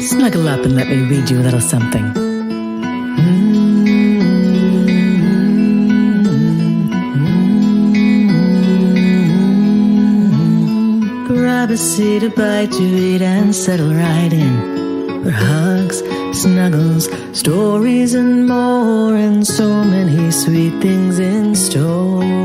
Snuggle up and let me read you a little something. Grab a seat, a bite to eat, and settle right in. For hugs, snuggles, stories, and more, and so many sweet things in store.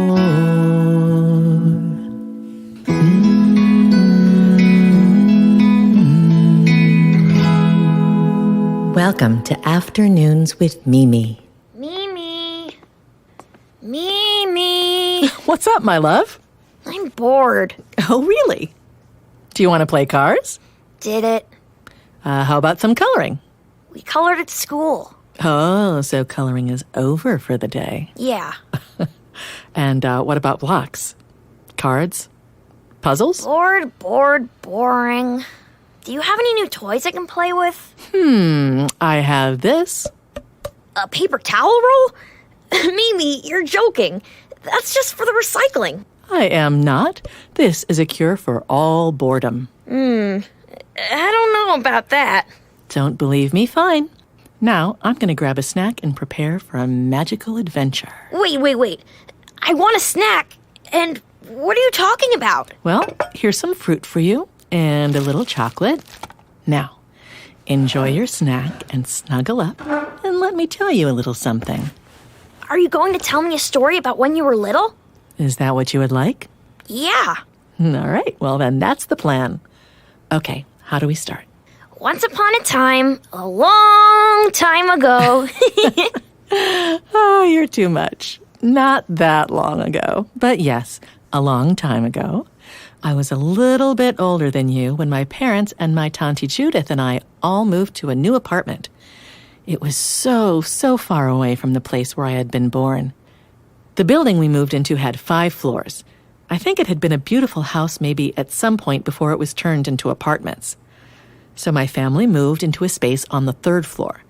Welcome to Afternoons with Mimi. Mimi. Mimi. What's up, my love? I'm bored. Oh, really? Do you want to play cards? Did it. How about some coloring? We colored at school. Oh, so coloring is over for the day. Yeah. And what about blocks? Cards? Puzzles? Boring. Do you have any new toys I can play with? I have this. A paper towel roll? Mimi, you're joking. That's just for the recycling. I am not. This is a cure for all boredom. I don't know about that. Don't believe me? Fine. Now, I'm going to grab a snack and prepare for a magical adventure. Wait. I want a snack. And what are you talking about? Well, here's some fruit for you and a little chocolate. Now, enjoy your snack and snuggle up, and let me tell you a little something. Are you going to tell me a story about when you were little? Is that what you would like? Yeah. All right, well then that's the plan. Okay, how do we start? Once upon a time, a long time ago. Oh, you're too much. Not that long ago, but yes, a long time ago. I was a little bit older than you when my parents and my Tante Judith and I all moved to a new apartment. It was so far away from the place where I had been born. The building we moved into had 5 floors. I think it had been a beautiful house maybe at some point before it was turned into apartments. So my family moved into a space on the 3rd floor.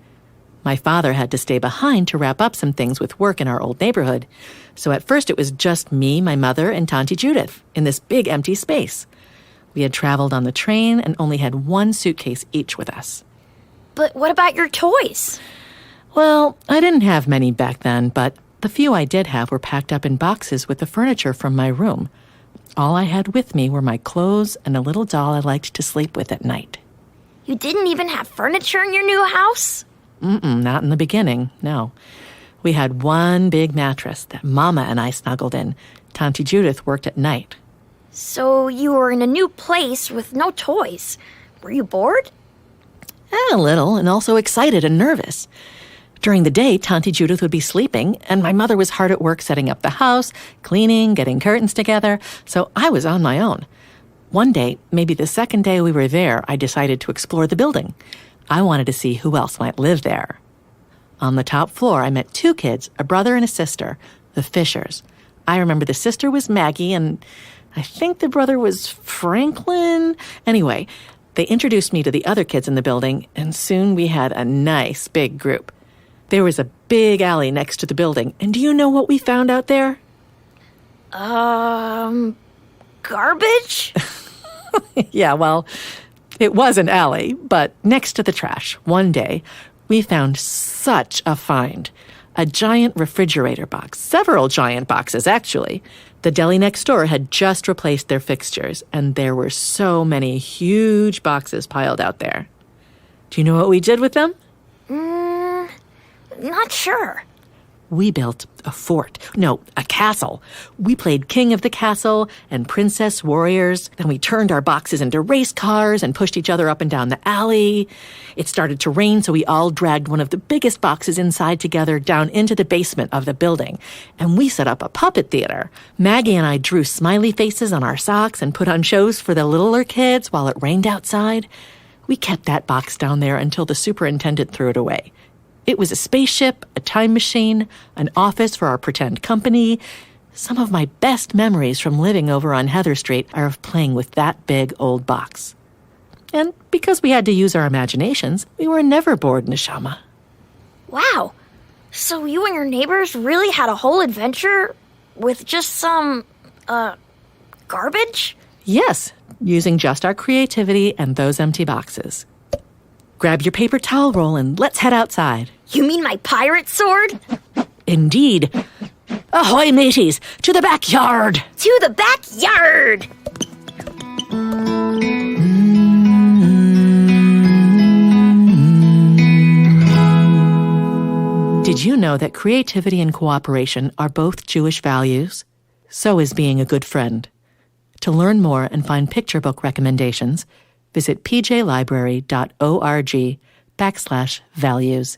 My father had to stay behind to wrap up some things with work in our old neighborhood. So at first it was just me, my mother, and Tante Judith in this big empty space. We had traveled on the train and only had 1 suitcase each with us. But what about your toys? Well, I didn't have many back then, but the few I did have were packed up in boxes with the furniture from my room. All I had with me were my clothes and a little doll I liked to sleep with at night. You didn't even have furniture in your new house? Not in the beginning, no. We had 1 big mattress that Mama and I snuggled in. Tante Judith worked at night. So you were in a new place with no toys. Were you bored? A little, and also excited and nervous. During the day, Tante Judith would be sleeping, and my mother was hard at work setting up the house, cleaning, getting curtains together, so I was on my own. One day, maybe the second day we were there, I decided to explore the building. I wanted to see who else might live there. On the top floor, I met 2 kids, a brother and a sister, the Fishers. I remember the sister was Maggie, and I think the brother was Franklin. Anyway, they introduced me to the other kids in the building, and soon we had a nice big group. There was a big alley next to the building, and do you know what we found out there? Garbage? Yeah, well, it was an alley, but next to the trash, one day, we found such a find. A giant refrigerator box, several giant boxes, actually. The deli next door had just replaced their fixtures, and there were so many huge boxes piled out there. Do you know what we did with them? Not sure. We built a castle. We played king of the castle and princess warriors. Then we turned our boxes into race cars and pushed each other up and down the alley. It started to rain, so we all dragged one of the biggest boxes inside together down into the basement of the building. And we set up a puppet theater. Maggie and I drew smiley faces on our socks and put on shows for the littler kids while it rained outside. We kept that box down there until the superintendent threw it away. It was a spaceship, a time machine, an office for our pretend company. Some of my best memories from living over on Heather Street are of playing with that big old box. And because we had to use our imaginations, we were never bored, Neshama. Wow. So you and your neighbors really had a whole adventure with just some, garbage? Yes, using just our creativity and those empty boxes. Grab your paper towel roll and let's head outside. You mean my pirate sword? Indeed. Ahoy, mateys! To the backyard! To the backyard! Did you know that creativity and cooperation are both Jewish values? So is being a good friend. To learn more and find picture book recommendations, visit pjlibrary.org/values.